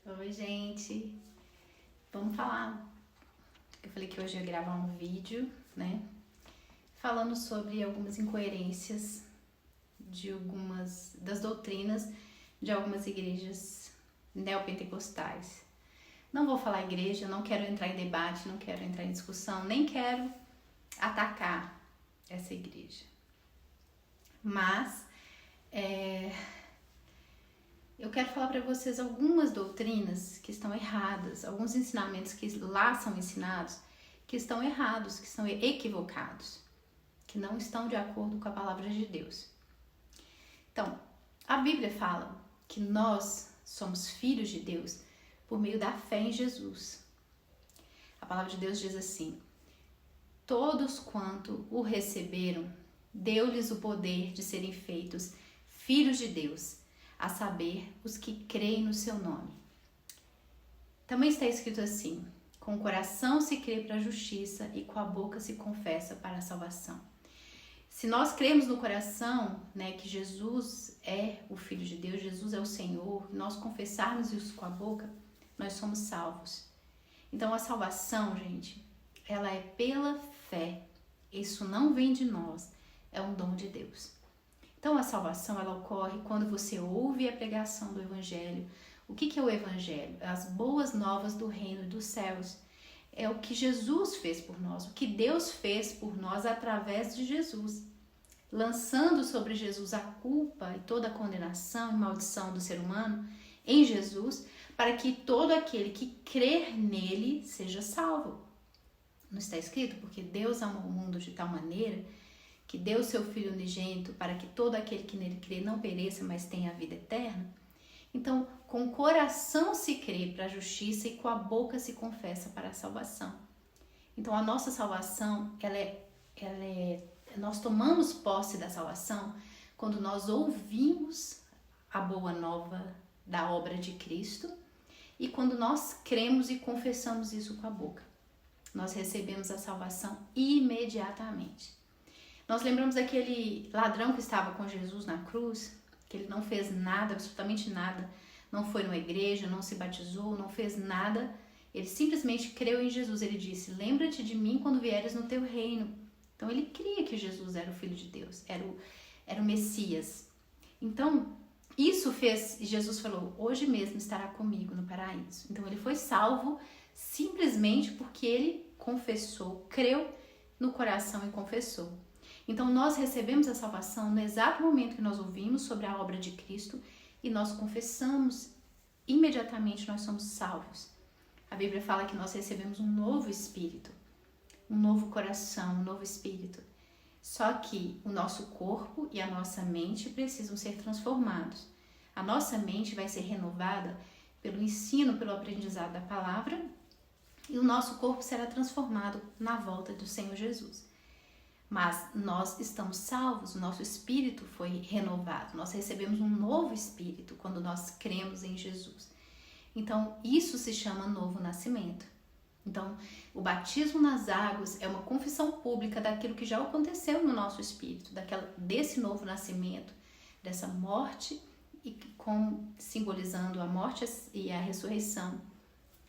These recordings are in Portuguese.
Oi, gente. Vamos falar. Eu falei que hoje eu ia gravar um vídeo, né? Falando sobre algumas incoerências de algumas das doutrinas de algumas igrejas neopentecostais. Não vou falar igreja, não quero entrar em debate, não quero entrar em discussão, nem quero atacar essa igreja. Mas eu quero falar para vocês algumas doutrinas que estão erradas, alguns ensinamentos que lá são ensinados que estão errados, que estão equivocados, que não estão de acordo com a palavra de Deus. Então, a Bíblia fala que nós somos filhos de Deus por meio da fé em Jesus. A palavra de Deus diz assim: todos quanto o receberam, deu-lhes o poder de serem feitos filhos de Deus, a saber, os que creem no seu nome. Também está escrito assim: com o coração se crê para a justiça e com a boca se confessa para a salvação. Se nós cremos no coração, né, que Jesus é o Filho de Deus, Jesus é o Senhor, nós confessarmos isso com a boca, nós somos salvos. Então a salvação, gente, ela é pela fé. Isso não vem de nós, é um dom de Deus. Então a salvação, ela ocorre quando você ouve a pregação do Evangelho. O que é o Evangelho? As boas novas do reino dos céus. É o que Jesus fez por nós, o que Deus fez por nós através de Jesus. Lançando sobre Jesus a culpa e toda a condenação e maldição do ser humano em Jesus, para que todo aquele que crer nele seja salvo. Não está escrito? Porque Deus amou o mundo de tal maneira que deu seu Filho unigênito para que todo aquele que nele crê não pereça, mas tenha a vida eterna. Então, com o coração se crê para a justiça e com a boca se confessa para a salvação. Então, a nossa salvação, nós tomamos posse da salvação quando nós ouvimos a boa nova da obra de Cristo e quando nós cremos e confessamos isso com a boca. Nós recebemos a salvação imediatamente. Nós lembramos daquele ladrão que estava com Jesus na cruz, que ele não fez nada, absolutamente nada, não foi numa igreja, não se batizou, não fez nada, ele simplesmente creu em Jesus. Ele disse: lembra-te de mim quando vieres no teu reino. Então ele cria que Jesus era o Filho de Deus, era o Messias. Então isso fez, Jesus falou: hoje mesmo estará comigo no paraíso. Então ele foi salvo simplesmente porque ele confessou, creu no coração e confessou. Então nós recebemos a salvação no exato momento que nós ouvimos sobre a obra de Cristo e nós confessamos, imediatamente nós somos salvos. A Bíblia fala que nós recebemos um novo espírito, um novo coração, um novo espírito. Só que o nosso corpo e a nossa mente precisam ser transformados. A nossa mente vai ser renovada pelo ensino, pelo aprendizado da palavra, e o nosso corpo será transformado na volta do Senhor Jesus. Mas nós estamos salvos, o nosso espírito foi renovado, nós recebemos um novo espírito quando nós cremos em Jesus. Então, isso se chama novo nascimento. Então, o batismo nas águas é uma confissão pública daquilo que já aconteceu no nosso espírito, desse novo nascimento, dessa morte, e simbolizando a morte e a ressurreição.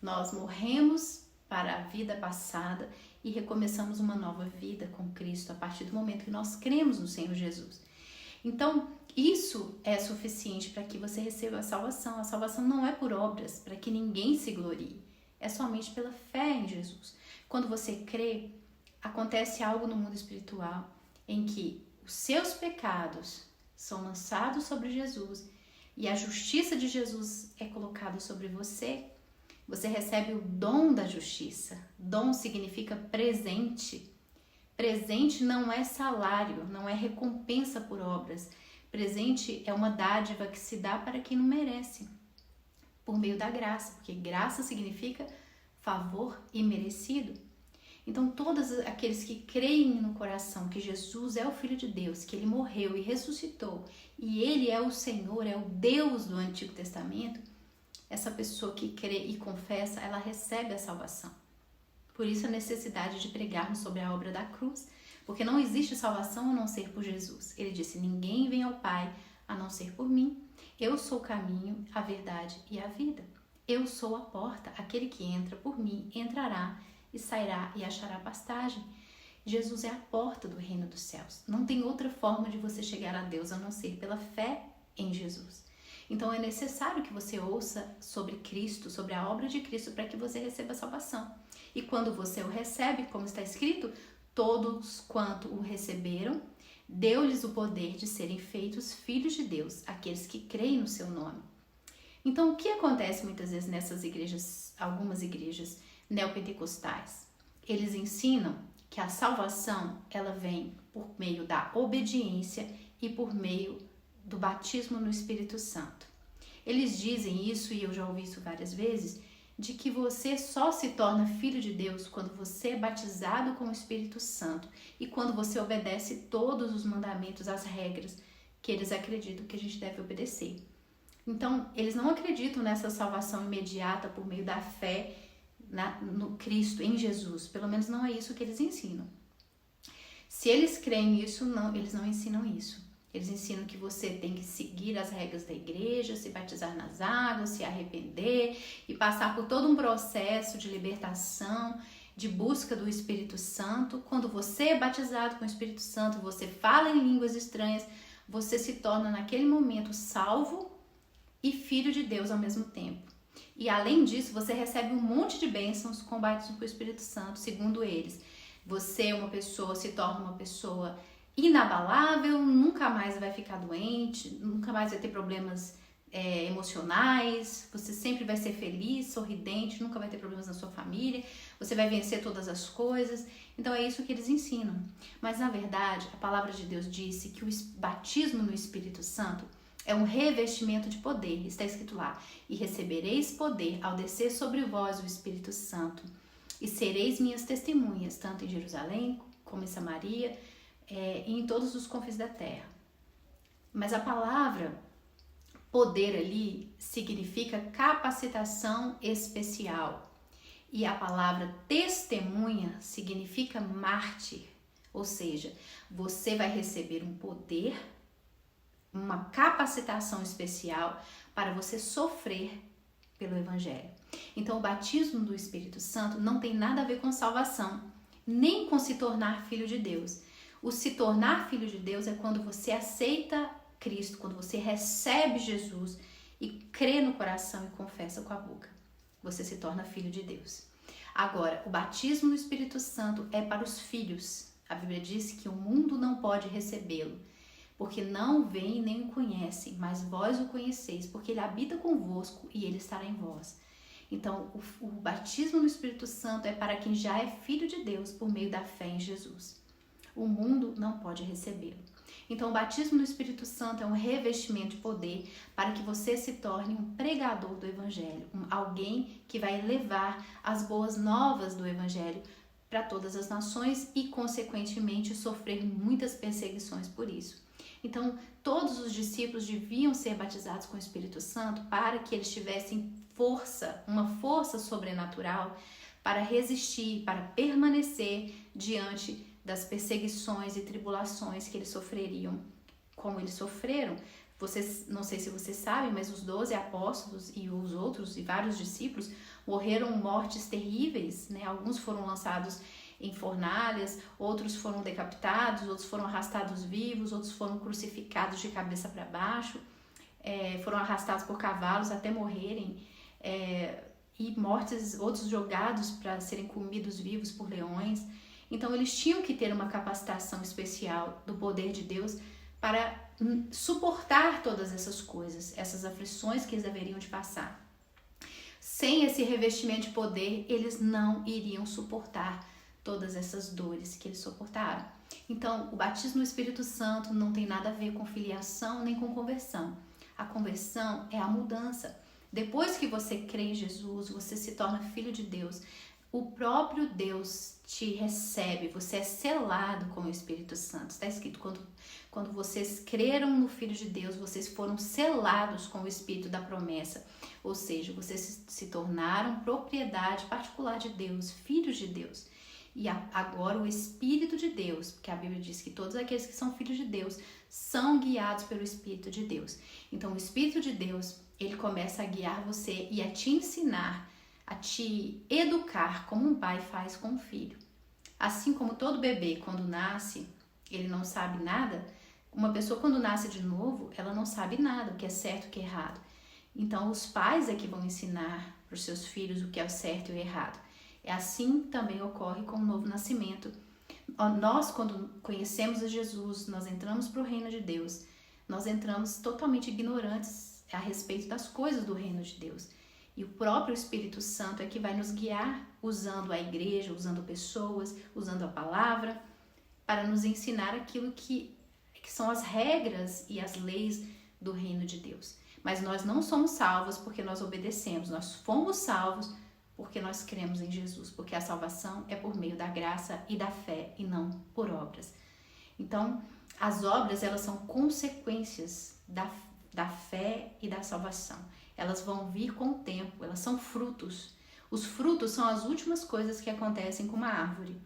Nós morremos para a vida passada e recomeçamos uma nova vida com Cristo a partir do momento que nós cremos no Senhor Jesus. Então, isso é suficiente para que você receba a salvação. A salvação não é por obras, para que ninguém se glorie. É somente pela fé em Jesus. Quando você crê, acontece algo no mundo espiritual em que os seus pecados são lançados sobre Jesus e a justiça de Jesus é colocada sobre você. Você recebe o dom da justiça. Dom significa presente. Presente não é salário, não é recompensa por obras. Presente é uma dádiva que se dá para quem não merece, por meio da graça, porque graça significa favor imerecido. Então, todos aqueles que creem no coração que Jesus é o Filho de Deus, que ele morreu e ressuscitou, e ele é o Senhor, é o Deus do Antigo Testamento, essa pessoa que crê e confessa, ela recebe a salvação. Por isso a necessidade de pregarmos sobre a obra da cruz, porque não existe salvação a não ser por Jesus. Ele disse: ninguém vem ao Pai a não ser por mim. Eu sou o caminho, a verdade e a vida. Eu sou a porta, aquele que entra por mim entrará e sairá e achará pastagem. Jesus é a porta do reino dos céus. Não tem outra forma de você chegar a Deus a não ser pela fé em Jesus. Então é necessário que você ouça sobre Cristo, sobre a obra de Cristo, para que você receba a salvação. E quando você o recebe, como está escrito, todos quanto o receberam, deu-lhes o poder de serem feitos filhos de Deus, aqueles que creem no seu nome. Então, o que acontece muitas vezes nessas igrejas, algumas igrejas neopentecostais? Eles ensinam que a salvação, ela vem por meio da obediência e por meio do batismo no Espírito Santo. Eles dizem isso, e eu já ouvi isso várias vezes, de que você só se torna filho de Deus quando você é batizado com o Espírito Santo e quando você obedece todos os mandamentos, as regras que eles acreditam que a gente deve obedecer. Então, eles não acreditam nessa salvação imediata por meio da fé no Cristo, em Jesus. Pelo menos não é isso que eles ensinam. Se eles creem nisso, não, eles não ensinam isso. Eles ensinam que você tem que seguir as regras da igreja, se batizar nas águas, se arrepender e passar por todo um processo de libertação, de busca do Espírito Santo. Quando você é batizado com o Espírito Santo, você fala em línguas estranhas, você se torna naquele momento salvo e filho de Deus ao mesmo tempo. E além disso, você recebe um monte de bênçãos com o batismo com o Espírito Santo, segundo eles. Você, se torna uma pessoa inabalável, nunca mais vai ficar doente, nunca mais vai ter problemas emocionais, você sempre vai ser feliz, sorridente, nunca vai ter problemas na sua família, você vai vencer todas as coisas. Então é isso que eles ensinam. Mas na verdade, a palavra de Deus disse que o batismo no Espírito Santo é um revestimento de poder. Está escrito lá: e recebereis poder ao descer sobre vós o Espírito Santo, e sereis minhas testemunhas, tanto em Jerusalém como em Samaria, e em todos os confins da terra. Mas a palavra poder ali significa capacitação especial. E a palavra testemunha significa mártir. Ou seja, você vai receber um poder, uma capacitação especial para você sofrer pelo Evangelho. Então, o batismo do Espírito Santo não tem nada a ver com salvação, nem com se tornar filho de Deus. O se tornar filho de Deus é quando você aceita Cristo, quando você recebe Jesus e crê no coração e confessa com a boca. Você se torna filho de Deus. Agora, o batismo no Espírito Santo é para os filhos. A Bíblia diz que o mundo não pode recebê-lo, porque não vem nem o conhecem, mas vós o conheceis, porque ele habita convosco e ele estará em vós. Então, o batismo no Espírito Santo é para quem já é filho de Deus por meio da fé em Jesus. O mundo não pode recebê-lo. Então, o batismo no Espírito Santo é um revestimento de poder para que você se torne um pregador do Evangelho, alguém que vai levar as boas novas do Evangelho para todas as nações e, consequentemente, sofrer muitas perseguições por isso. Então, todos os discípulos deviam ser batizados com o Espírito Santo para que eles tivessem força, uma força sobrenatural para resistir, para permanecer diante das perseguições e tribulações que eles sofreriam, como eles sofreram. Vocês, não sei se vocês sabem, mas os 12 apóstolos e os outros e vários discípulos morreram mortes terríveis, né? Alguns foram lançados em fornalhas, outros foram decapitados, outros foram arrastados vivos, outros foram crucificados de cabeça para baixo, foram arrastados por cavalos até morrerem, e mortes, outros jogados para serem comidos vivos por leões. Então eles tinham que ter uma capacitação especial do poder de Deus para suportar todas essas coisas, essas aflições que eles deveriam de passar. Sem esse revestimento de poder, eles não iriam suportar todas essas dores que eles suportaram. Então, o batismo no Espírito Santo não tem nada a ver com filiação nem com conversão. A conversão é a mudança. Depois que você crê em Jesus, você se torna filho de Deus. O próprio Deus te recebe, você é selado com o Espírito Santo. Está escrito, quando vocês creram no Filho de Deus, vocês foram selados com o Espírito da promessa. Ou seja, vocês se tornaram propriedade particular de Deus, filhos de Deus. E agora o Espírito de Deus, porque a Bíblia diz que todos aqueles que são filhos de Deus são guiados pelo Espírito de Deus. Então o Espírito de Deus ele começa a guiar você e a te ensinar, a te educar como um pai faz com um filho. Assim como todo bebê, quando nasce, ele não sabe nada, uma pessoa quando nasce de novo, ela não sabe nada, o que é certo e o que é errado. Então, os pais é que vão ensinar para os seus filhos o que é o certo e o errado. É assim também ocorre com o novo nascimento. Nós, quando conhecemos a Jesus, nós entramos para o reino de Deus, nós entramos totalmente ignorantes a respeito das coisas do reino de Deus. E o próprio Espírito Santo é que vai nos guiar usando a igreja, usando pessoas, usando a palavra, para nos ensinar aquilo que são as regras e as leis do reino de Deus. Mas nós não somos salvos porque nós obedecemos, nós fomos salvos porque nós cremos em Jesus, porque a salvação é por meio da graça e da fé e não por obras. Então, as obras, elas são consequências da fé e da salvação. Elas vão vir com o tempo, elas são frutos. Os frutos são as últimas coisas que acontecem com uma árvore.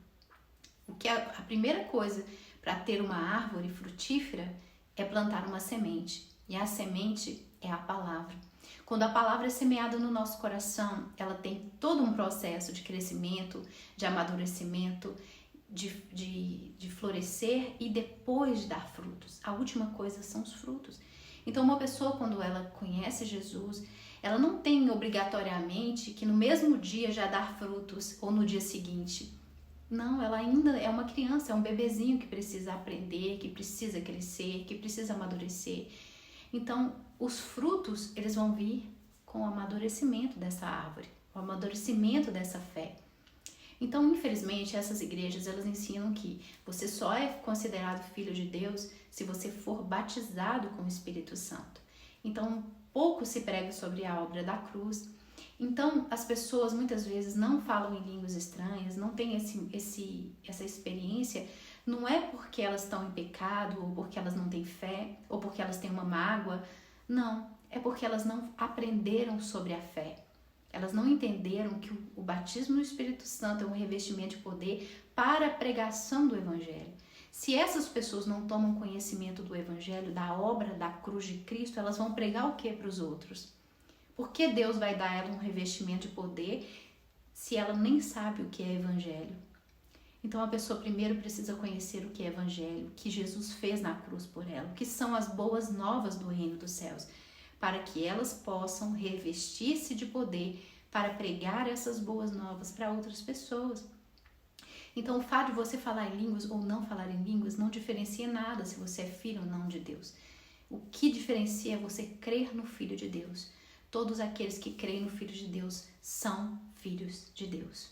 O que a primeira coisa para ter uma árvore frutífera é plantar uma semente. E a semente é a palavra. Quando a palavra é semeada no nosso coração, ela tem todo um processo de crescimento, de amadurecimento, de florescer e depois de dar frutos. A última coisa são os frutos. Então, uma pessoa, quando ela conhece Jesus, ela não tem obrigatoriamente que no mesmo dia já dar frutos ou no dia seguinte. Não, ela ainda é uma criança, é um bebezinho que precisa aprender, que precisa crescer, que precisa amadurecer. Então, os frutos, eles vão vir com o amadurecimento dessa árvore, o amadurecimento dessa fé. Então, infelizmente, essas igrejas, elas ensinam que você só é considerado filho de Deus se você for batizado com o Espírito Santo. Então, pouco se prega sobre a obra da cruz. Então, as pessoas muitas vezes não falam em línguas estranhas, não têm essa experiência. Não é porque elas estão em pecado, ou porque elas não têm fé, ou porque elas têm uma mágoa. Não, é porque elas não aprenderam sobre a fé. Elas não entenderam que o batismo no Espírito Santo é um revestimento de poder para a pregação do Evangelho. Se essas pessoas não tomam conhecimento do Evangelho, da obra da cruz de Cristo, elas vão pregar o que para os outros? Por que Deus vai dar a ela um revestimento de poder se ela nem sabe o que é Evangelho? Então a pessoa primeiro precisa conhecer o que é Evangelho, o que Jesus fez na cruz por ela, o que são as boas novas do reino dos céus, para que elas possam revestir-se de poder para pregar essas boas novas para outras pessoas. Então o fato de você falar em línguas ou não falar em línguas não diferencia nada se você é filho ou não de Deus. O que diferencia é você crer no Filho de Deus. Todos aqueles que creem no Filho de Deus são filhos de Deus.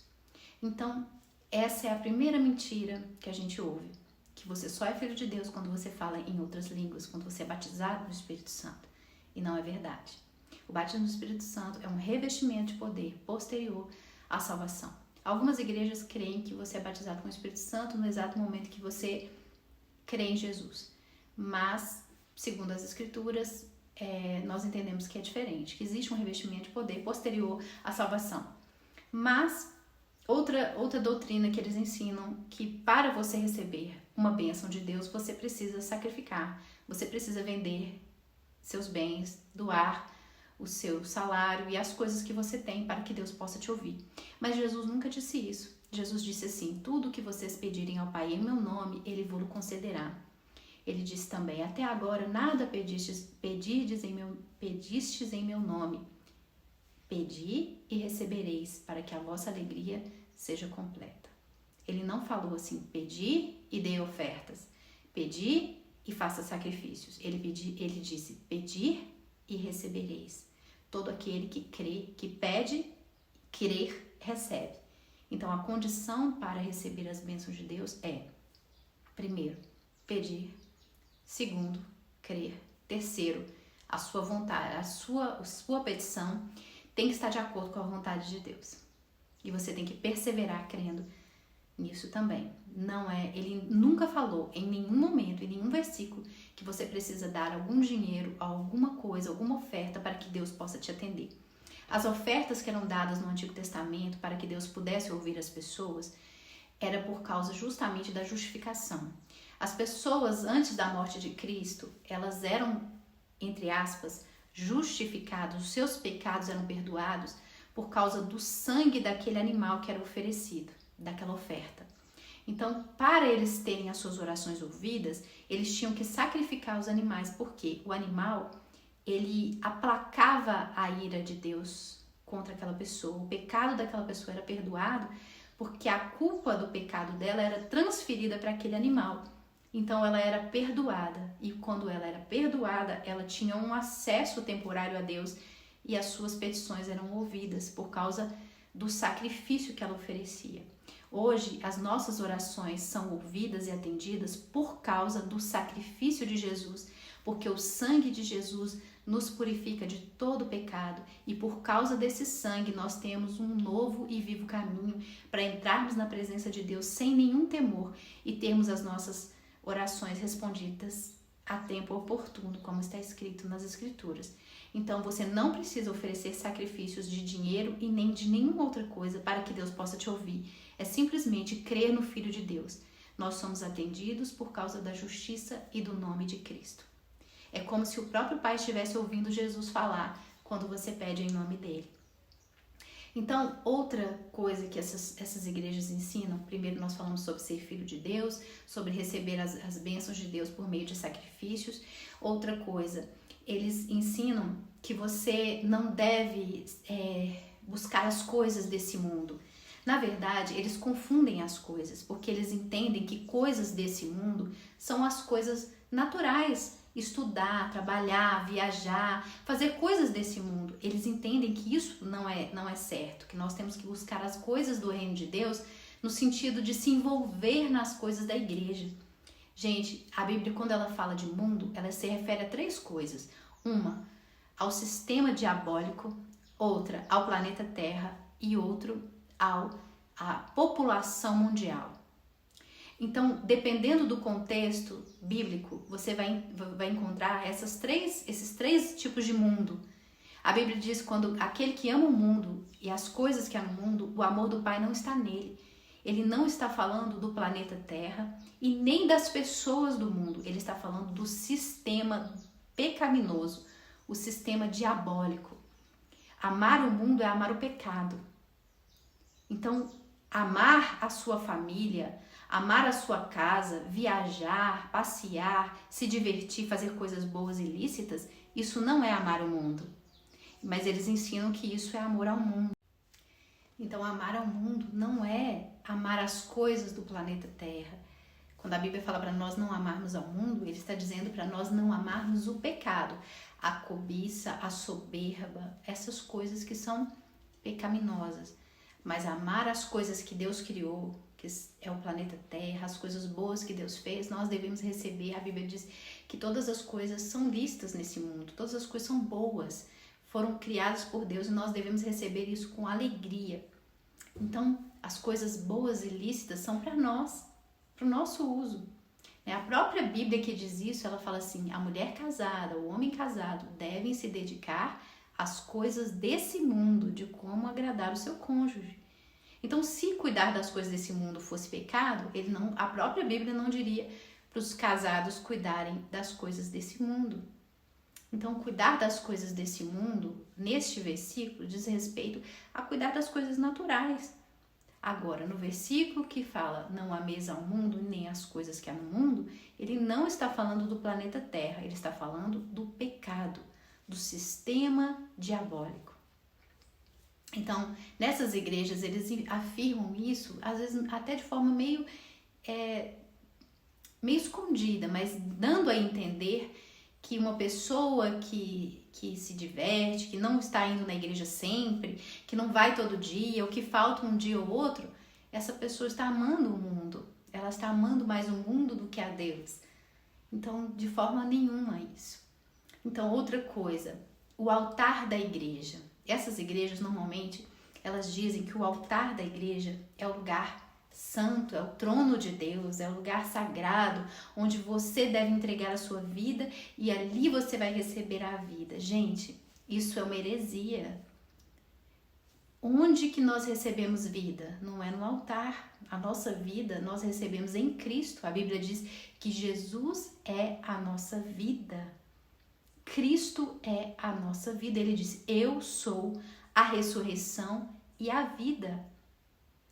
Então, essa é a primeira mentira que a gente ouve, que você só é filho de Deus quando você fala em outras línguas, quando você é batizado no Espírito Santo. E não é verdade. O batismo no Espírito Santo é um revestimento de poder posterior à salvação. Algumas igrejas creem que você é batizado com o Espírito Santo no exato momento que você crê em Jesus. Mas, segundo as Escrituras, nós entendemos que é diferente, que existe um revestimento de poder posterior à salvação. Mas outra doutrina que eles ensinam que para você receber uma bênção de Deus, você precisa sacrificar, você precisa vender seus bens, doar o seu salário e as coisas que você tem para que Deus possa te ouvir. Mas Jesus nunca disse isso. Jesus disse assim: tudo que vocês pedirem ao Pai em meu nome, Ele vos concederá. Ele disse também: até agora nada pedistes em meu nome. Pedi e recebereis, para que a vossa alegria seja completa. Ele não falou assim: pedi e dê ofertas. Pedi e faça sacrifícios. Ele disse: pedir e recebereis. Todo aquele que crê, que pede, crer, recebe. Então, a condição para receber as bênçãos de Deus é, primeiro, pedir. Segundo, crer. Terceiro, a sua vontade, a sua petição tem que estar de acordo com a vontade de Deus. E você tem que perseverar crendo nisso também. Ele nunca falou em nenhum momento, em nenhum versículo, que você precisa dar algum dinheiro, alguma coisa, alguma oferta para que Deus possa te atender. As ofertas que eram dadas no Antigo Testamento para que Deus pudesse ouvir as pessoas era por causa justamente da justificação. As pessoas antes da morte de Cristo, elas eram, entre aspas, justificados, os seus pecados eram perdoados por causa do sangue daquele animal que era oferecido, daquela oferta. Então, para eles terem as suas orações ouvidas, eles tinham que sacrificar os animais, porque o animal, ele aplacava a ira de Deus contra aquela pessoa. O pecado daquela pessoa era perdoado porque a culpa do pecado dela era transferida para aquele animal. Então, ela era perdoada. E quando ela era perdoada, ela tinha um acesso temporário a Deus e as suas petições eram ouvidas por causa do sacrifício que ela oferecia. Hoje, as nossas orações são ouvidas e atendidas por causa do sacrifício de Jesus, porque o sangue de Jesus nos purifica de todo pecado e por causa desse sangue nós temos um novo e vivo caminho para entrarmos na presença de Deus sem nenhum temor e termos as nossas orações respondidas a tempo oportuno, como está escrito nas Escrituras. Então, você não precisa oferecer sacrifícios de dinheiro e nem de nenhuma outra coisa para que Deus possa te ouvir. É simplesmente crer no Filho de Deus. Nós somos atendidos por causa da justiça e do nome de Cristo. É como se o próprio Pai estivesse ouvindo Jesus falar quando você pede em nome dele. Então, outra coisa que essas igrejas ensinam, primeiro nós falamos sobre ser filho de Deus, sobre receber as bênçãos de Deus por meio de sacrifícios. Outra coisa, eles ensinam que você não deve buscar as coisas desse mundo. Na verdade, eles confundem as coisas, porque eles entendem que coisas desse mundo são as coisas naturais. Estudar, trabalhar, viajar, fazer coisas desse mundo. Eles entendem que isso não é certo, que nós temos que buscar as coisas do reino de Deus no sentido de se envolver nas coisas da igreja. Gente, a Bíblia, quando ela fala de mundo, ela se refere a 3 coisas. Uma, ao sistema diabólico, outra, ao planeta Terra e outro, à população mundial. Então, dependendo do contexto bíblico, você vai encontrar esses três tipos de mundo. A Bíblia diz que quando aquele que ama o mundo e as coisas que há no mundo, o amor do Pai não está nele. Ele não está falando do planeta Terra e nem das pessoas do mundo. Ele está falando do sistema pecaminoso, o sistema diabólico. Amar o mundo é amar o pecado. Então, amar a sua família, amar a sua casa, viajar, passear, se divertir, fazer coisas boas e lícitas, isso não é amar o mundo. Mas eles ensinam que isso é amor ao mundo. Então, amar ao mundo não é amar as coisas do planeta Terra. Quando a Bíblia fala para nós não amarmos ao mundo, ele está dizendo para nós não amarmos o pecado, a cobiça, a soberba, essas coisas que são pecaminosas. Mas amar as coisas que Deus criou, que é o planeta Terra, as coisas boas que Deus fez, nós devemos receber. A Bíblia diz que todas as coisas são listas nesse mundo, todas as coisas são boas, foram criadas por Deus e nós devemos receber isso com alegria. Então, as coisas boas e lícitas são para nós, para o nosso uso. A própria Bíblia que diz isso, ela fala assim, a mulher casada, o homem casado devem se dedicar às coisas desse mundo, de como agradar o seu cônjuge. Então, se cuidar das coisas desse mundo fosse pecado, a própria Bíblia não diria para os casados cuidarem das coisas desse mundo. Então, cuidar das coisas desse mundo, neste versículo, diz respeito a cuidar das coisas naturais. Agora, no versículo que fala não ameis ao mundo, nem as coisas que há no mundo, ele não está falando do planeta Terra, ele está falando do pecado, do sistema diabólico. Então, nessas igrejas, eles afirmam isso, às vezes até de forma meio escondida, mas dando a entender que uma pessoa que se diverte, que não está indo na igreja sempre, que não vai todo dia, ou que falta um dia ou outro, essa pessoa está amando o mundo. Ela está amando mais o mundo do que a Deus. Então, de forma nenhuma isso. Então, outra coisa, o altar da igreja. Essas igrejas, normalmente, elas dizem que o altar da igreja é o lugar santo, é o trono de Deus, é o lugar sagrado, onde você deve entregar a sua vida e ali você vai receber a vida. Gente, isso é uma heresia. Onde que nós recebemos vida? Não é no altar. A nossa vida nós recebemos em Cristo. A Bíblia diz que Jesus é a nossa vida. Cristo é a nossa vida. Ele disse: eu sou a ressurreição e a vida.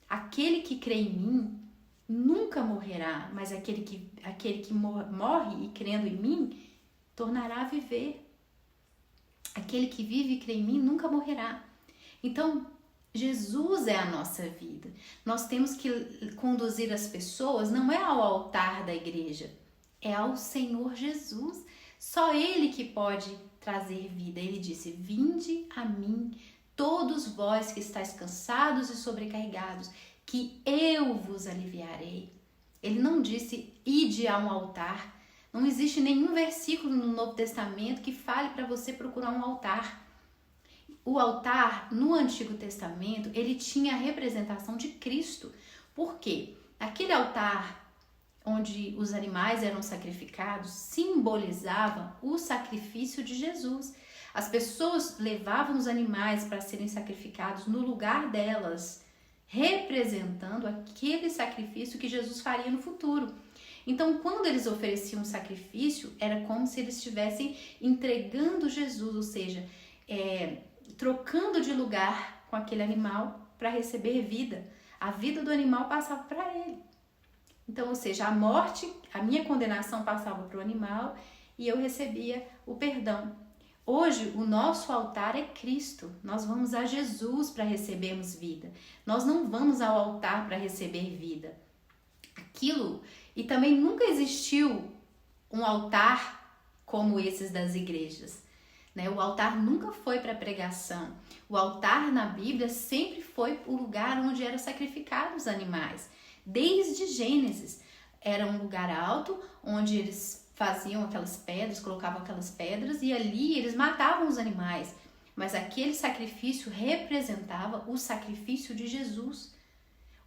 Aquele que crê em mim nunca morrerá, mas aquele que morre e crendo em mim tornará a viver. Aquele que vive e crê em mim nunca morrerá. Então, Jesus é a nossa vida. Nós temos que conduzir as pessoas não é ao altar da igreja, é ao Senhor Jesus. Só Ele que pode trazer vida. Ele disse: vinde a mim, todos vós que estáis cansados e sobrecarregados, que eu vos aliviarei. Ele não disse: ide a um altar. Não existe nenhum versículo no Novo Testamento que fale para você procurar um altar. O altar, no Antigo Testamento, ele tinha a representação de Cristo. Por quê? Aquele altar onde os animais eram sacrificados simbolizava o sacrifício de Jesus. As pessoas levavam os animais para serem sacrificados no lugar delas, representando aquele sacrifício que Jesus faria no futuro. Então, quando eles ofereciam um sacrifício, era como se eles estivessem entregando Jesus, ou seja, trocando de lugar com aquele animal para receber vida. A vida do animal passava para ele. Então, ou seja, a morte, a minha condenação passava para o animal e eu recebia o perdão. Hoje, o nosso altar é Cristo. Nós vamos a Jesus para recebermos vida. Nós não vamos ao altar para receber vida. E também nunca existiu um altar como esses das igrejas. O altar nunca foi para pregação. O altar na Bíblia sempre foi o lugar onde eram sacrificados os animais. Desde Gênesis, era um lugar alto onde eles faziam aquelas pedras, colocavam aquelas pedras e ali eles matavam os animais. Mas aquele sacrifício representava o sacrifício de Jesus.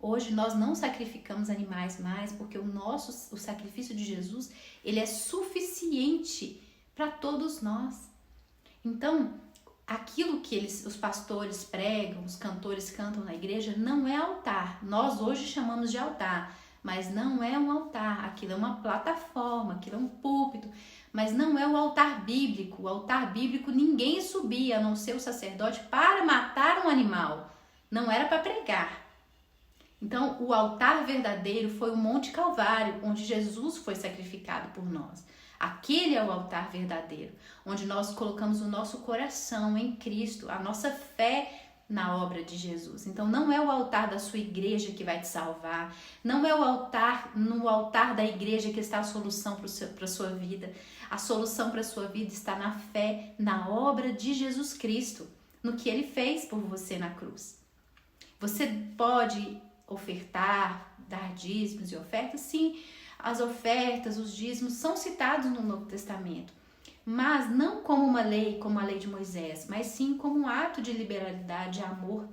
Hoje nós não sacrificamos animais mais porque o sacrifício de Jesus, ele é suficiente para todos nós. Então, aquilo que os pastores pregam, os cantores cantam na igreja, não é altar. Nós hoje chamamos de altar, mas não é um altar. Aquilo é uma plataforma, aquilo é um púlpito, mas não é o altar bíblico. O altar bíblico ninguém subia, a não ser o sacerdote, para matar um animal. Não era para pregar. Então, o altar verdadeiro foi o Monte Calvário, onde Jesus foi sacrificado por nós. Aquele é o altar verdadeiro, onde nós colocamos o nosso coração em Cristo, a nossa fé na obra de Jesus. Então, não é o altar da sua igreja que vai te salvar, não é no altar da igreja que está a solução para a sua vida. A solução para a sua vida está na fé, na obra de Jesus Cristo, no que Ele fez por você na cruz. Você pode ofertar, dar dízimos e ofertas? Sim, as ofertas, os dízimos são citados no Novo Testamento, mas não como uma lei, como a lei de Moisés, mas sim como um ato de liberalidade e amor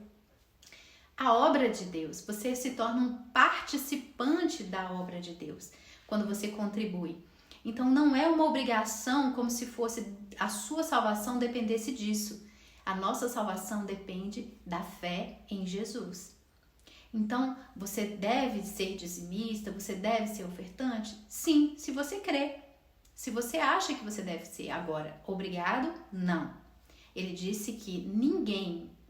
à obra de Deus. Você se torna um participante da obra de Deus quando você contribui. Então não é uma obrigação como se fosse a sua salvação dependesse disso. A nossa salvação depende da fé em Jesus. Então, você deve ser dizimista, você deve ser ofertante? Sim, se você crê. Se você acha que você deve ser. Agora, obrigado? Não. Ele disse que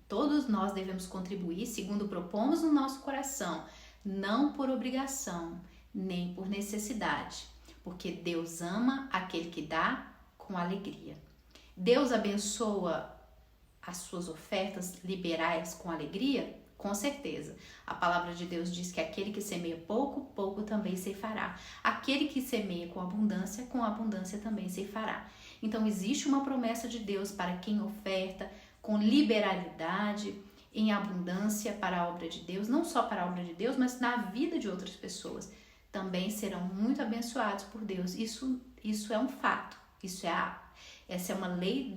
todos nós devemos contribuir segundo propomos no nosso coração, não por obrigação, nem por necessidade, porque Deus ama aquele que dá com alegria. Deus abençoa as suas ofertas liberais com alegria? Com certeza. A palavra de Deus diz que aquele que semeia pouco, pouco também ceifará. Aquele que semeia com abundância também ceifará. Então existe uma promessa de Deus para quem oferta com liberalidade, em abundância para a obra de Deus, não só para a obra de Deus, mas na vida de outras pessoas. Também serão muito abençoados por Deus. Isso é um fato. Essa é uma lei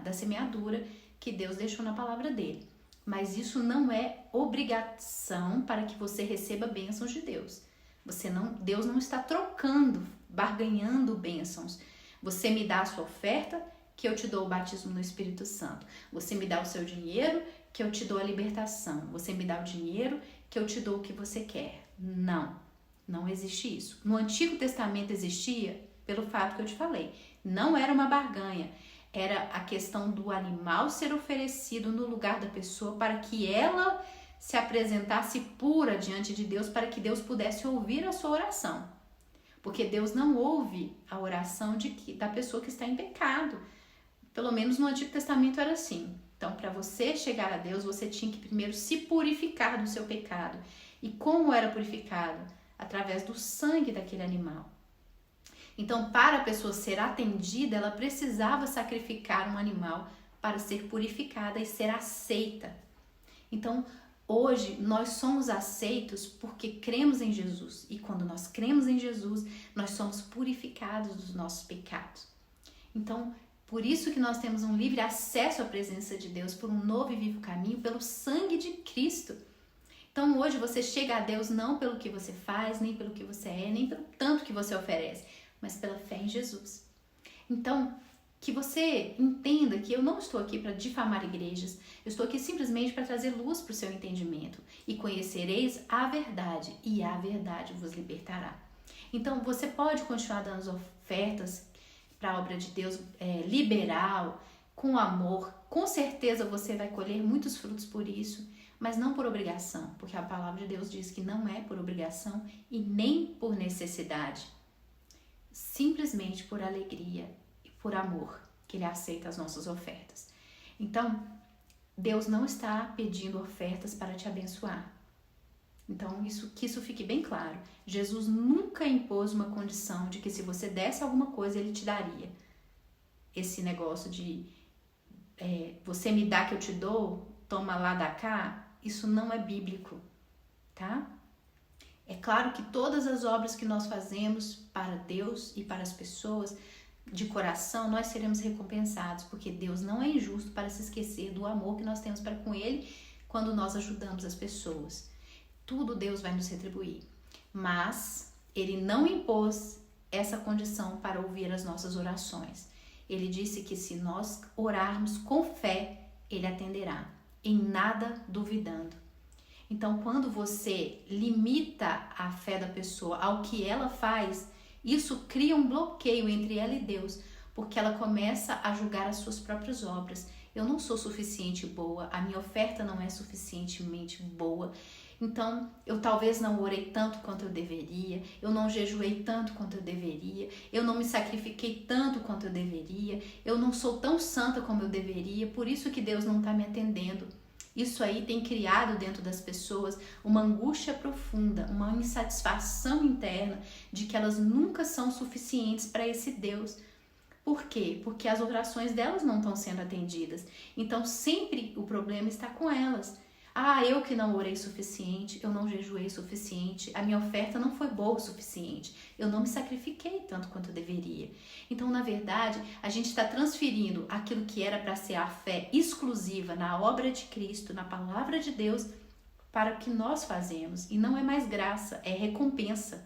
da semeadura que Deus deixou na palavra dele. Mas isso não é obrigação para que você receba bênçãos de Deus. Deus não está trocando, barganhando bênçãos. Você me dá a sua oferta, que eu te dou o batismo no Espírito Santo. Você me dá o seu dinheiro, que eu te dou a libertação. Você me dá o dinheiro, que eu te dou o que você quer. Não existe isso. No Antigo Testamento existia? pelo fato que eu te falei. Não era uma barganha, era a questão do animal ser oferecido no lugar da pessoa para que ela se apresentasse pura diante de Deus, para que Deus pudesse ouvir a sua oração. Porque Deus não ouve a oração da pessoa que está em pecado. Pelo menos no Antigo Testamento era assim. Então, para você chegar a Deus, você tinha que primeiro se purificar do seu pecado. E como era purificado? Através do sangue daquele animal. Então, para a pessoa ser atendida, ela precisava sacrificar um animal para ser purificada e ser aceita. Então, hoje, nós somos aceitos porque cremos em Jesus. E quando nós cremos em Jesus, nós somos purificados dos nossos pecados. Então, por isso que nós temos um livre acesso à presença de Deus por um novo e vivo caminho, pelo sangue de Cristo. Então hoje você chega a Deus não pelo que você faz, nem pelo que você é, nem pelo tanto que você oferece, mas pela fé em Jesus. Então, que você entenda que eu não estou aqui para difamar igrejas, eu estou aqui simplesmente para trazer luz para o seu entendimento. E conhecereis a verdade, e a verdade vos libertará. Então você pode continuar dando as ofertas para a obra de Deus liberal, com amor. Com certeza você vai colher muitos frutos por isso, mas não por obrigação, porque a palavra de Deus diz que não é por obrigação e nem por necessidade. Simplesmente por alegria e por amor que Ele aceita as nossas ofertas. Então, Deus não está pedindo ofertas para te abençoar. Então, que isso fique bem claro. Jesus nunca impôs uma condição de que se você desse alguma coisa, Ele te daria. Esse negócio de você me dá que eu te dou, toma lá, dá cá, isso não é bíblico, tá? É claro que todas as obras que nós fazemos para Deus e para as pessoas, de coração, nós seremos recompensados, porque Deus não é injusto para se esquecer do amor que nós temos para com Ele quando nós ajudamos as pessoas. Tudo Deus vai nos retribuir, mas Ele não impôs essa condição para ouvir as nossas orações. Ele disse que se nós orarmos com fé, Ele atenderá, em nada duvidando. Então, quando você limita a fé da pessoa ao que ela faz, isso cria um bloqueio entre ela e Deus, porque ela começa a julgar as suas próprias obras. Eu não sou suficiente boa, a minha oferta não é suficientemente boa. Então, eu talvez não orei tanto quanto eu deveria, eu não jejuei tanto quanto eu deveria, eu não me sacrifiquei tanto quanto eu deveria, eu não sou tão santa como eu deveria, por isso que Deus não está me atendendo. Isso aí tem criado dentro das pessoas uma angústia profunda, uma insatisfação interna de que elas nunca são suficientes para esse Deus. Por quê? Porque as orações delas não estão sendo atendidas. Então, sempre o problema está com elas. Ah, eu que não orei suficiente, eu não jejuei suficiente, a minha oferta não foi boa o suficiente, eu não me sacrifiquei tanto quanto eu deveria. Então, na verdade, a gente está transferindo aquilo que era para ser a fé exclusiva na obra de Cristo, na palavra de Deus, para o que nós fazemos. E não é mais graça, é recompensa.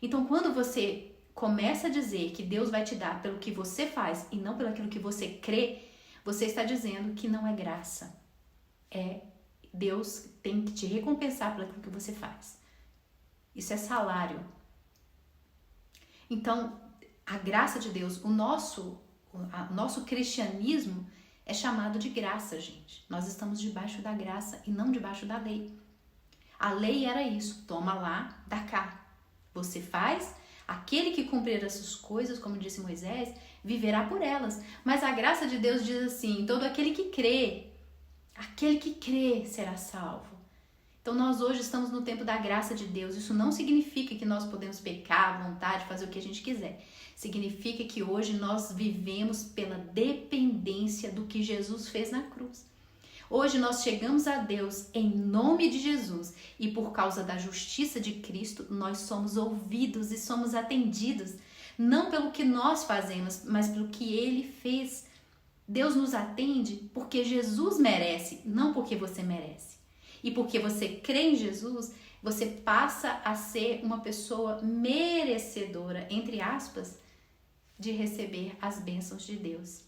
Então, quando você começa a dizer que Deus vai te dar pelo que você faz e não pelo aquilo que você crê, você está dizendo que não é graça, Deus tem que te recompensar pelo que você faz. Isso é salário. Então, a graça de Deus, o nosso cristianismo é chamado de graça, gente. Nós estamos debaixo da graça e não debaixo da lei. A lei era isso, toma lá, dá cá. Você faz, aquele que cumprir essas coisas, como disse Moisés, viverá por elas. Mas a graça de Deus diz assim, todo aquele que crê será salvo. Então nós hoje estamos no tempo da graça de Deus. Isso não significa que nós podemos pecar à vontade, fazer o que a gente quiser. Significa que hoje nós vivemos pela dependência do que Jesus fez na cruz. Hoje nós chegamos a Deus em nome de Jesus e por causa da justiça de Cristo nós somos ouvidos e somos atendidos, não pelo que nós fazemos, mas pelo que Ele fez. Deus nos atende porque Jesus merece, não porque você merece. E porque você crê em Jesus, você passa a ser uma pessoa merecedora, entre aspas, de receber as bênçãos de Deus.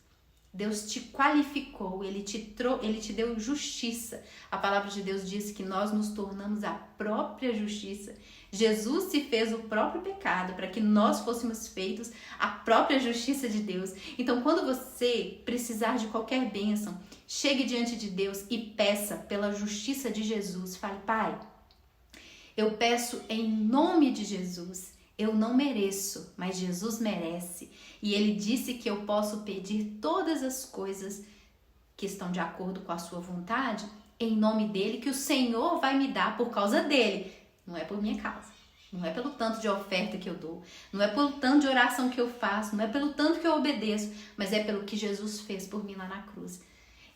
Deus te qualificou, Ele te deu justiça. A palavra de Deus diz que nós nos tornamos a própria justiça. Jesus se fez o próprio pecado para que nós fôssemos feitos a própria justiça de Deus. Então, quando você precisar de qualquer bênção, chegue diante de Deus e peça pela justiça de Jesus. Fale, Pai, eu peço em nome de Jesus. Eu não mereço, mas Jesus merece. E Ele disse que eu posso pedir todas as coisas que estão de acordo com a sua vontade, em nome dEle, que o Senhor vai me dar por causa dEle. Não é por minha causa. Não é pelo tanto de oferta que eu dou. Não é pelo tanto de oração que eu faço. Não é pelo tanto que eu obedeço. Mas é pelo que Jesus fez por mim lá na cruz.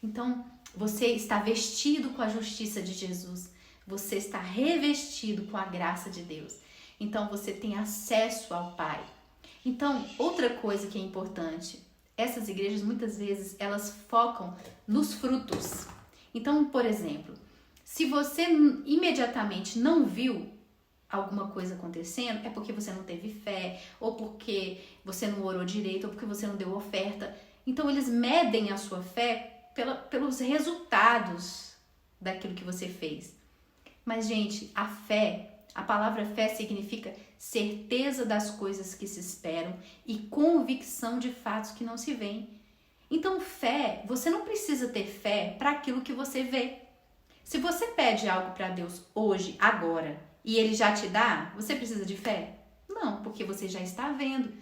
Então, você está vestido com a justiça de Jesus. Você está revestido com a graça de Deus. Então, você tem acesso ao Pai. Então, outra coisa que é importante, essas igrejas, muitas vezes, elas focam nos frutos. Então, por exemplo, se você imediatamente não viu alguma coisa acontecendo, é porque você não teve fé, ou porque você não orou direito, ou porque você não deu oferta. Então, eles medem a sua fé pelos resultados daquilo que você fez. Mas, gente, a fé... A palavra fé significa certeza das coisas que se esperam e convicção de fatos que não se veem. Então, fé, você não precisa ter fé para aquilo que você vê. Se você pede algo para Deus hoje, agora, e Ele já te dá, você precisa de fé? Não, porque você já está vendo.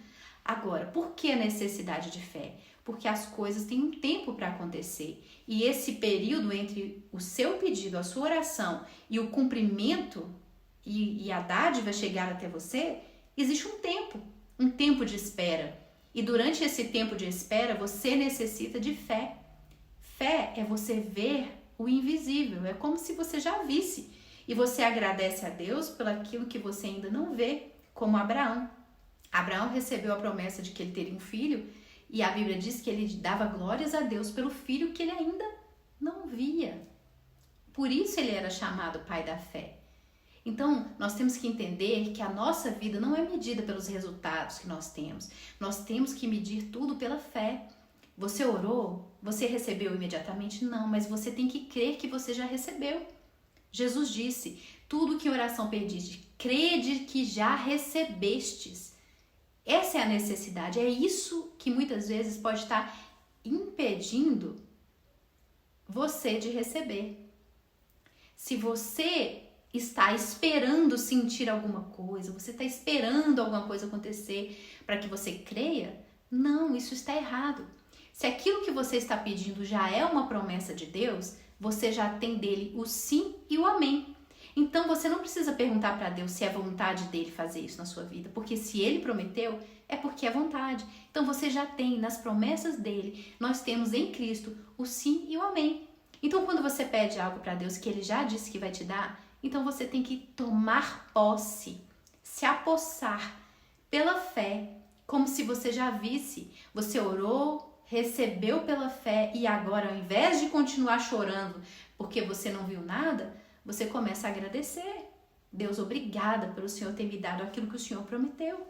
Agora, por que a necessidade de fé? Porque as coisas têm um tempo para acontecer. E esse período entre o seu pedido, a sua oração e o cumprimento e a dádiva chegar até você, existe um tempo de espera. E durante esse tempo de espera, você necessita de fé. Fé é você ver o invisível, é como se você já visse. E você agradece a Deus por aquilo que você ainda não vê, como Abraão. Abraão recebeu a promessa de que ele teria um filho, e a Bíblia diz que ele dava glórias a Deus pelo filho que ele ainda não via. Por isso ele era chamado pai da fé. Então, nós temos que entender que a nossa vida não é medida pelos resultados que nós temos. Nós temos que medir tudo pela fé. Você orou? Você recebeu imediatamente? Não, mas você tem que crer que você já recebeu. Jesus disse, tudo que em oração pediste, crede que já recebestes. Essa é a necessidade, é isso que muitas vezes pode estar impedindo você de receber. Se você está esperando sentir alguma coisa, você está esperando alguma coisa acontecer para que você creia, não, isso está errado. Se aquilo que você está pedindo já é uma promessa de Deus, você já tem dele o sim e o amém. Então você não precisa perguntar para Deus se é vontade dele fazer isso na sua vida, porque se ele prometeu, é porque é vontade. Então você já tem nas promessas dele, nós temos em Cristo o sim e o amém. Então quando você pede algo para Deus que ele já disse que vai te dar, então você tem que tomar posse, se apossar pela fé, como se você já visse. Você orou, recebeu pela fé e agora, ao invés de continuar chorando porque você não viu nada, você começa a agradecer. Deus, obrigada pelo Senhor ter me dado aquilo que o Senhor prometeu.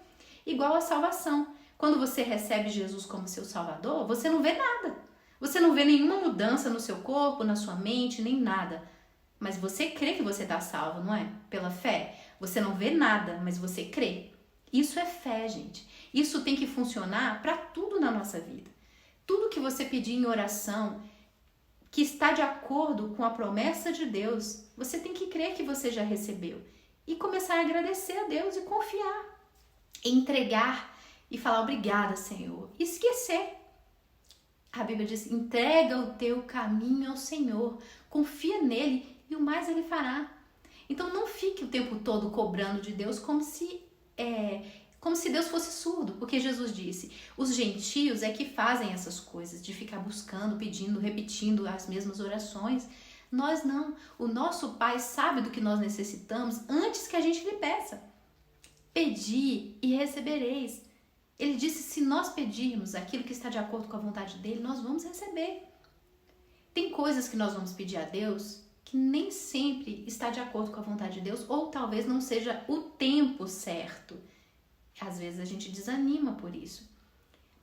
Igual a salvação. Quando você recebe Jesus como seu Salvador, você não vê nada. Você não vê nenhuma mudança no seu corpo, na sua mente, nem nada. Mas você crê que você está salvo, não é? Pela fé. Você não vê nada, mas você crê. Isso é fé, gente. Isso tem que funcionar para tudo na nossa vida. Tudo que você pedir em oração, que está de acordo com a promessa de Deus, você tem que crer que você já recebeu. E começar a agradecer a Deus e confiar. Entregar e falar obrigada, Senhor. Esquecer. A Bíblia diz, entrega o teu caminho ao Senhor. Confia nele e o mais ele fará. Então não fique o tempo todo cobrando de Deus como se Deus fosse surdo, porque Jesus disse, os gentios é que fazem essas coisas, de ficar buscando, pedindo, repetindo as mesmas orações. Nós não. O nosso Pai sabe do que nós necessitamos antes que a gente lhe peça. Pedi e recebereis. Ele disse, se nós pedirmos aquilo que está de acordo com a vontade dele, nós vamos receber. Tem coisas que nós vamos pedir a Deus que nem sempre está de acordo com a vontade de Deus, ou talvez não seja o tempo certo. Às vezes a gente desanima por isso.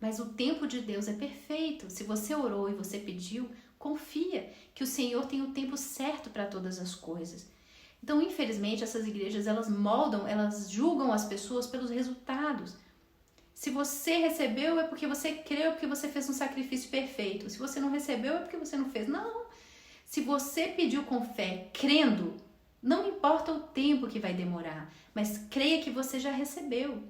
Mas o tempo de Deus é perfeito. Se você orou e você pediu, confia que o Senhor tem o tempo certo para todas as coisas. Então, infelizmente, essas igrejas, elas moldam, elas julgam as pessoas pelos resultados. Se você recebeu, é porque você creu, porque você fez um sacrifício perfeito. Se você não recebeu, é porque você não fez. Não. Se você pediu com fé, crendo, não importa o tempo que vai demorar, mas creia que você já recebeu.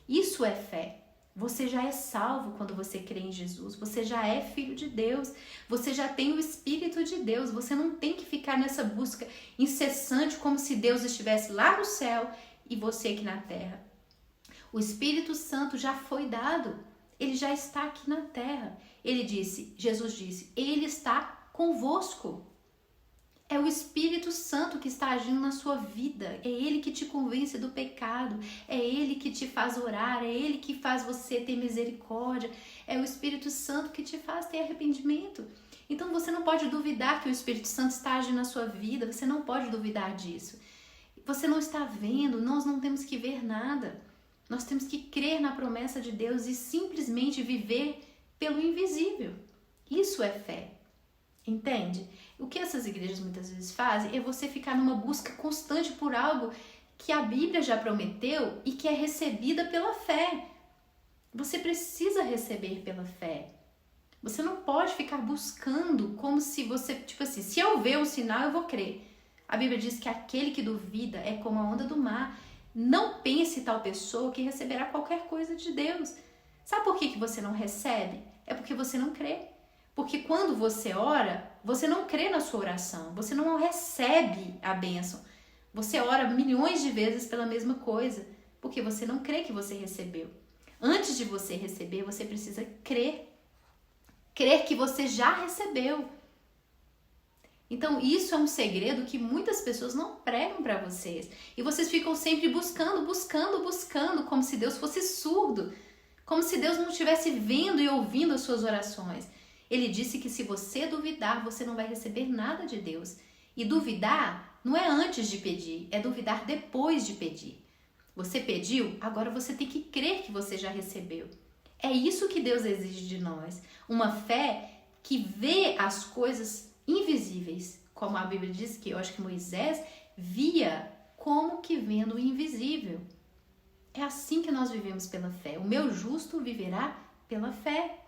Isso é fé. Você já é salvo quando você crê em Jesus. Você já é filho de Deus. Você já tem o Espírito de Deus. Você não tem que ficar nessa busca incessante como se Deus estivesse lá no céu e você aqui na terra. O Espírito Santo já foi dado. Ele já está aqui na terra. Jesus disse, ele está convosco. É o Espírito Santo que está agindo na sua vida. É ele que te convence do pecado. É ele que te faz orar. É ele que faz você ter misericórdia. É o Espírito Santo que te faz ter arrependimento. Então você não pode duvidar que o Espírito Santo está agindo na sua vida. Você não pode duvidar disso. Você não está vendo. Nós não temos que ver nada. Nós temos que crer na promessa de Deus e simplesmente viver pelo invisível. Isso é fé. Entende? O que essas igrejas muitas vezes fazem é você ficar numa busca constante por algo que a Bíblia já prometeu e que é recebida pela fé. Você precisa receber pela fé. Você não pode ficar buscando como se você, tipo assim, se eu ver um sinal eu vou crer. A Bíblia diz que aquele que duvida é como a onda do mar. Não pense tal pessoa que receberá qualquer coisa de Deus. Sabe por que você não recebe? É porque você não crê. Porque quando você ora, você não crê na sua oração, você não recebe a bênção. Você ora milhões de vezes pela mesma coisa, porque você não crê que você recebeu. Antes de você receber, você precisa crer. Crer que você já recebeu. Então, isso é um segredo que muitas pessoas não pregam para vocês. E vocês ficam sempre buscando, como se Deus fosse surdo. Como se Deus não estivesse vendo e ouvindo as suas orações. Ele disse que se você duvidar, você não vai receber nada de Deus. E duvidar não é antes de pedir, é duvidar depois de pedir. Você pediu, agora você tem que crer que você já recebeu. É isso que Deus exige de nós. Uma fé que vê as coisas invisíveis. Como a Bíblia diz que eu acho que Moisés via como que vendo o invisível. É assim que nós vivemos pela fé. O meu justo viverá pela fé.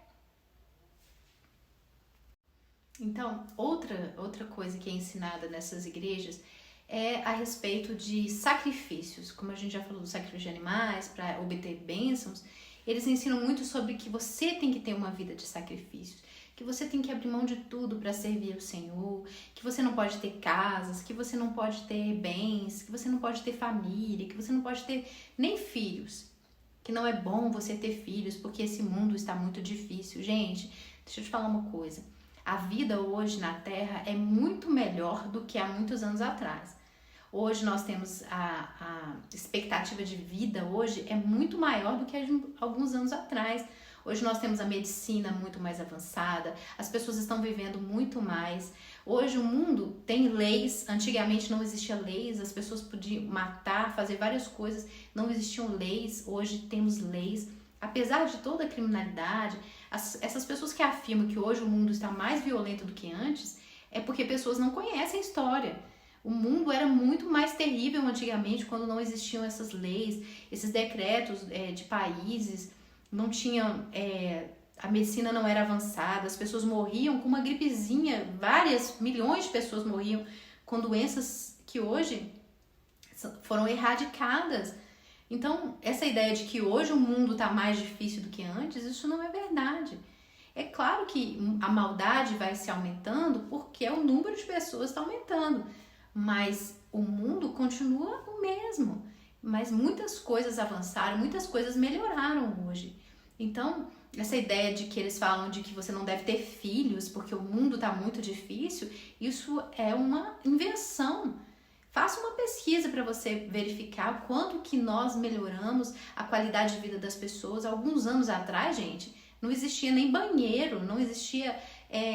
Então, outra coisa que é ensinada nessas igrejas é a respeito de sacrifícios. Como a gente já falou do sacrifício de animais para obter bênçãos, eles ensinam muito sobre que você tem que ter uma vida de sacrifícios, que você tem que abrir mão de tudo para servir o Senhor, que você não pode ter casas, que você não pode ter bens, que você não pode ter família, que você não pode ter nem filhos, que não é bom você ter filhos porque esse mundo está muito difícil. Gente, deixa eu te falar uma coisa. A vida hoje na Terra é muito melhor do que há muitos anos atrás. Hoje nós temos a expectativa de vida hoje é muito maior do que há alguns anos atrás. Hoje nós temos a medicina muito mais avançada, as pessoas estão vivendo muito mais. Hoje o mundo tem leis, antigamente não existiam leis, as pessoas podiam matar, fazer várias coisas, não existiam leis, hoje temos leis. Apesar de toda a criminalidade, essas pessoas que afirmam que hoje o mundo está mais violento do que antes, é porque pessoas não conhecem a história. O mundo era muito mais terrível antigamente, quando não existiam essas leis, esses decretos de países, não tinham, a medicina não era avançada, as pessoas morriam com uma gripezinha, várias milhões de pessoas morriam com doenças que hoje foram erradicadas. Então, essa ideia de que hoje o mundo está mais difícil do que antes, isso não é verdade. É claro que a maldade vai se aumentando porque o número de pessoas está aumentando, mas o mundo continua o mesmo. Mas muitas coisas avançaram, muitas coisas melhoraram hoje. Então, essa ideia de que eles falam de que você não deve ter filhos porque o mundo está muito difícil, isso é uma invenção. Faça uma pesquisa para você verificar o quanto que nós melhoramos a qualidade de vida das pessoas. Alguns anos atrás, gente, não existia nem banheiro, não existia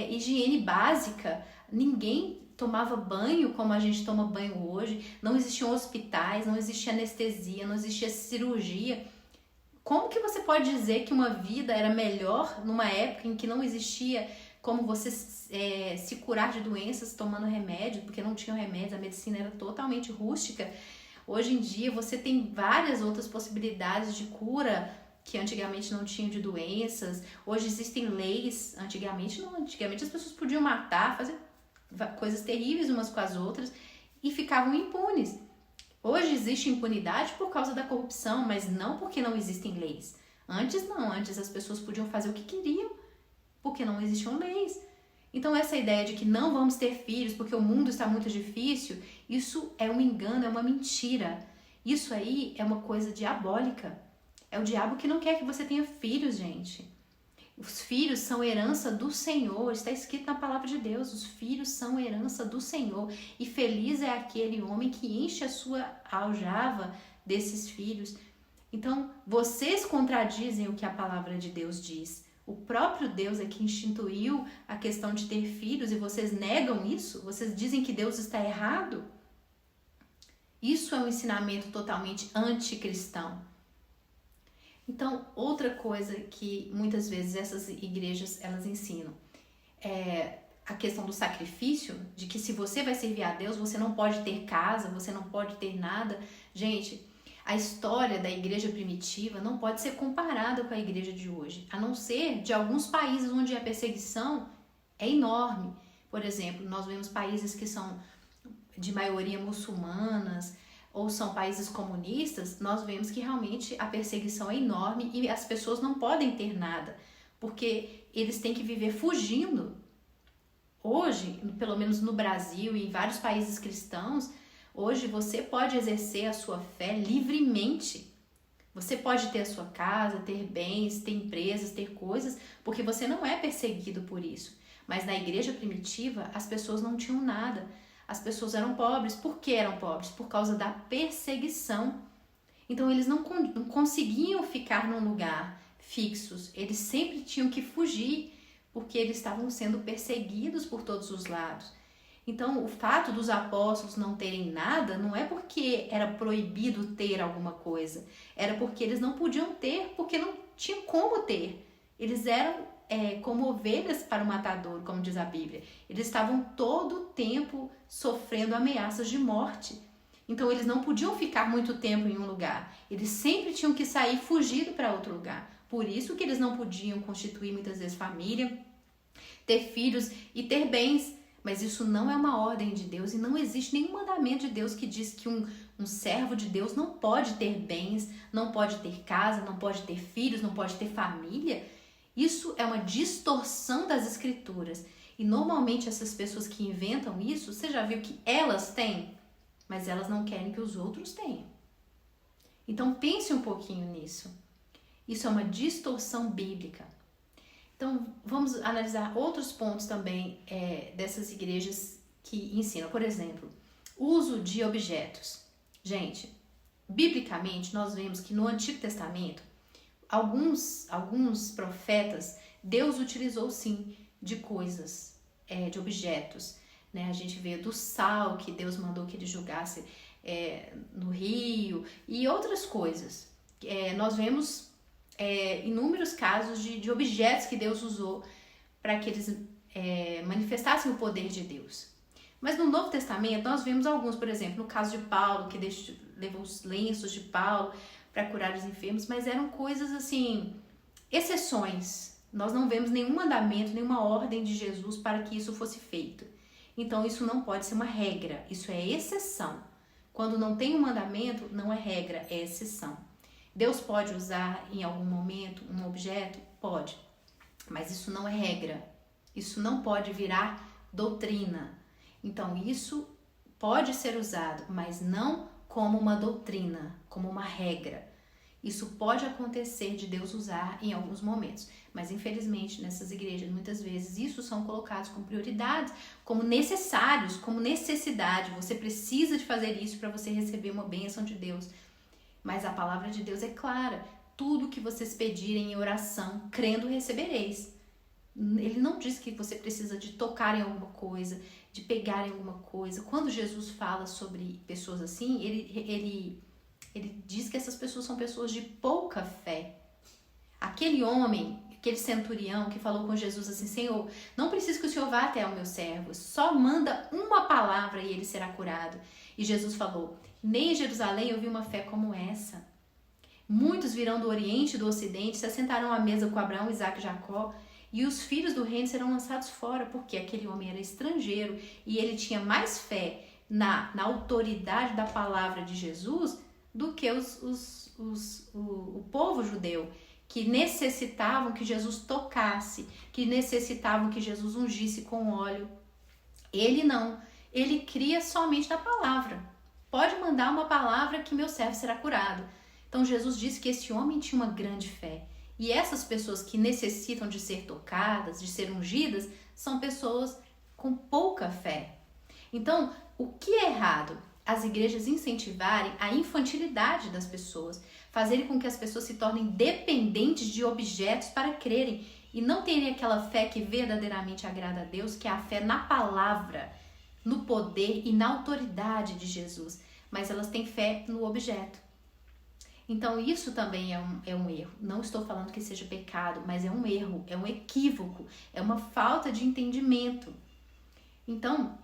higiene básica, ninguém tomava banho como a gente toma banho hoje, não existiam hospitais, não existia anestesia, não existia cirurgia. Como que você pode dizer que uma vida era melhor numa época em que não existia como você se curar de doenças tomando remédio, porque não tinha remédio, a medicina era totalmente rústica. Hoje em dia você tem várias outras possibilidades de cura que antigamente não tinham de doenças. Hoje existem leis, antigamente não, antigamente as pessoas podiam matar, fazer coisas terríveis umas com as outras e ficavam impunes. Hoje existe impunidade por causa da corrupção, mas não porque não existem leis. Antes não, antes as pessoas podiam fazer o que queriam, porque não existiam leis. Então essa ideia de que não vamos ter filhos porque o mundo está muito difícil, isso é um engano, é uma mentira. Isso aí é uma coisa diabólica. É o diabo que não quer que você tenha filhos, gente. Os filhos são herança do Senhor, está escrito na palavra de Deus, os filhos são herança do Senhor, e feliz é aquele homem que enche a sua aljava desses filhos. Então, vocês contradizem o que a palavra de Deus diz. O próprio Deus é que instituiu a questão de ter filhos e vocês negam isso? Vocês dizem que Deus está errado? Isso é um ensinamento totalmente anticristão. Então, outra coisa que muitas vezes essas igrejas elas ensinam é a questão do sacrifício, de que se você vai servir a Deus, você não pode ter casa, você não pode ter nada. Gente, a história da igreja primitiva não pode ser comparada com a igreja de hoje, a não ser de alguns países onde a perseguição é enorme. Por exemplo, nós vemos países que são de maioria muçulmanas, ou são países comunistas, nós vemos que realmente a perseguição é enorme e as pessoas não podem ter nada, porque eles têm que viver fugindo. Hoje, pelo menos no Brasil e em vários países cristãos, hoje você pode exercer a sua fé livremente. Você pode ter a sua casa, ter bens, ter empresas, ter coisas, porque você não é perseguido por isso. Mas na igreja primitiva, as pessoas não tinham nada. As pessoas eram pobres. Por que eram pobres? Por causa da perseguição. Então eles não conseguiam ficar num lugar fixos. Eles sempre tinham que fugir, porque eles estavam sendo perseguidos por todos os lados. Então o fato dos apóstolos não terem nada não é porque era proibido ter alguma coisa. Era porque eles não podiam ter, porque não tinham como ter. Eles eram como ovelhas para o matadouro, como diz a Bíblia. Eles estavam todo o tempo sofrendo ameaças de morte. Então eles não podiam ficar muito tempo em um lugar. Eles sempre tinham que sair fugido para outro lugar. Por isso que eles não podiam constituir muitas vezes família, ter filhos e ter bens. Mas isso não é uma ordem de Deus e não existe nenhum mandamento de Deus que diz que um servo de Deus não pode ter bens, não pode ter casa, não pode ter filhos, não pode ter família. Isso é uma distorção das escrituras. E normalmente essas pessoas que inventam isso, você já viu que elas têm, mas elas não querem que os outros tenham. Então pense um pouquinho nisso. Isso é uma distorção bíblica. Então vamos analisar outros pontos também dessas igrejas que ensinam. Por exemplo, uso de objetos. Gente, biblicamente nós vemos que no Antigo Testamento, alguns profetas, Deus utilizou sim de coisas, de objetos. Né? A gente vê do sal que Deus mandou que ele jogasse no rio e outras coisas. Nós vemos inúmeros casos de objetos que Deus usou para que eles manifestassem o poder de Deus. Mas no Novo Testamento nós vemos alguns, por exemplo, no caso de Paulo, que levou os lenços de Paulo para curar os enfermos, mas eram coisas assim, exceções. Nós não vemos nenhum mandamento, nenhuma ordem de Jesus para que isso fosse feito. Então isso não pode ser uma regra, isso é exceção. Quando não tem um mandamento, não é regra, é exceção. Deus pode usar em algum momento um objeto? Pode, mas isso não é regra. Isso não pode virar doutrina. Então isso pode ser usado, mas não como uma doutrina, como uma regra. Isso pode acontecer de Deus usar em alguns momentos, mas infelizmente nessas igrejas muitas vezes isso são colocados como prioridades, como necessários, como necessidade. Você precisa de fazer isso para você receber uma bênção de Deus. Mas a palavra de Deus é clara: tudo que vocês pedirem em oração, crendo, recebereis. Ele não diz que você precisa de tocar em alguma coisa, de pegar em alguma coisa. Quando Jesus fala sobre pessoas assim, ele diz que essas pessoas são pessoas de pouca fé. Aquele homem, aquele centurião que falou com Jesus assim: Senhor, não preciso que o Senhor vá até o meu servo, só manda uma palavra e ele será curado. E Jesus falou: nem em Jerusalém eu vi uma fé como essa. Muitos virão do Oriente e do Ocidente, se assentarão à mesa com Abraão, Isaque e Jacó, e os filhos do reino serão lançados fora, porque aquele homem era estrangeiro e ele tinha mais fé na autoridade da palavra de Jesus do que o povo judeu, que necessitavam que Jesus tocasse, que necessitavam que Jesus ungisse com óleo. Ele não, ele cria somente na palavra. Pode mandar uma palavra que meu servo será curado. Então Jesus disse que esse homem tinha uma grande fé. E essas pessoas que necessitam de ser tocadas, de ser ungidas, são pessoas com pouca fé. Então, o que é errado? As igrejas incentivarem a infantilidade das pessoas, fazerem com que as pessoas se tornem dependentes de objetos para crerem e não terem aquela fé que verdadeiramente agrada a Deus, que é a fé na palavra, no poder e na autoridade de Jesus, mas elas têm fé no objeto. Então isso também é um erro. Não estou falando que seja pecado, mas é um erro, é um equívoco, é uma falta de entendimento. Então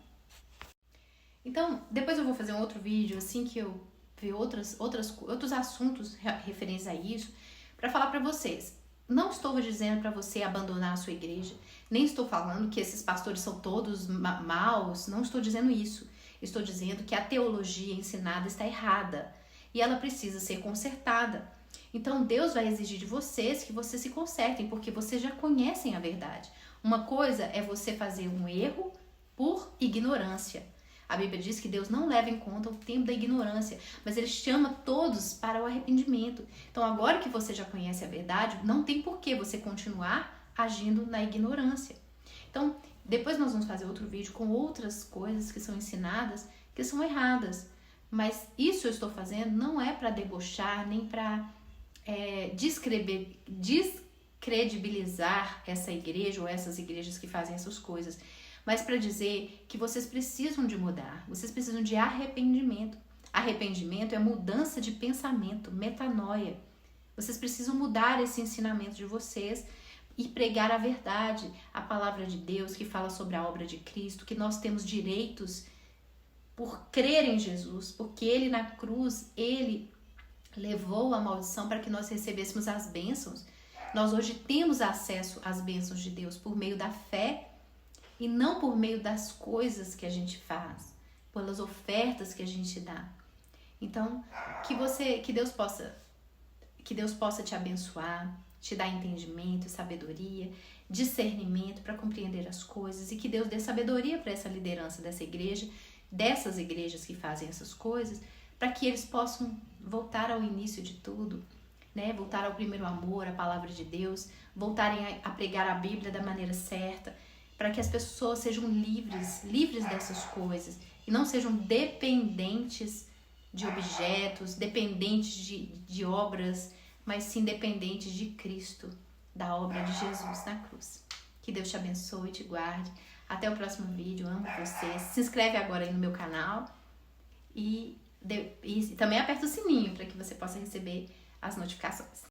depois eu vou fazer um outro vídeo, assim que eu ver outros assuntos referentes a isso, para falar para vocês. Não estou dizendo para você abandonar a sua igreja, nem estou falando que esses pastores são todos maus, não estou dizendo isso. Estou dizendo que a teologia ensinada está errada e ela precisa ser consertada. Então Deus vai exigir de vocês que vocês se consertem, porque vocês já conhecem a verdade. Uma coisa é você fazer um erro por ignorância. A Bíblia diz que Deus não leva em conta o tempo da ignorância, mas Ele chama todos para o arrependimento. Então agora que você já conhece a verdade, não tem por que você continuar agindo na ignorância. Então depois nós vamos fazer outro vídeo com outras coisas que são ensinadas, que são erradas. Mas isso eu estou fazendo não é para debochar, nem para descredibilizar essa igreja ou essas igrejas que fazem essas coisas, mas para dizer que vocês precisam de mudar, vocês precisam de arrependimento. Arrependimento é mudança de pensamento, metanoia. Vocês precisam mudar esse ensinamento de vocês e pregar a verdade, a palavra de Deus que fala sobre a obra de Cristo, que nós temos direitos por crer em Jesus, porque Ele na cruz, Ele levou a maldição para que nós recebêssemos as bênçãos. Nós hoje temos acesso às bênçãos de Deus por meio da fé e não por meio das coisas que a gente faz, pelas ofertas que a gente dá. Então, que Deus possa te abençoar, te dar entendimento, sabedoria, discernimento para compreender as coisas e que Deus dê sabedoria para essa liderança dessa igreja, dessas igrejas que fazem essas coisas, para que eles possam voltar ao início de tudo, né? Voltar ao primeiro amor, a palavra de Deus, voltarem a pregar a Bíblia da maneira certa, para que as pessoas sejam livres dessas coisas e não sejam dependentes de objetos, dependentes de obras, mas sim dependentes de Cristo, da obra de Jesus na cruz. Que Deus te abençoe e te guarde. Até o próximo vídeo, amo vocês. Se inscreve agora aí no meu canal e também aperta o sininho para que você possa receber as notificações.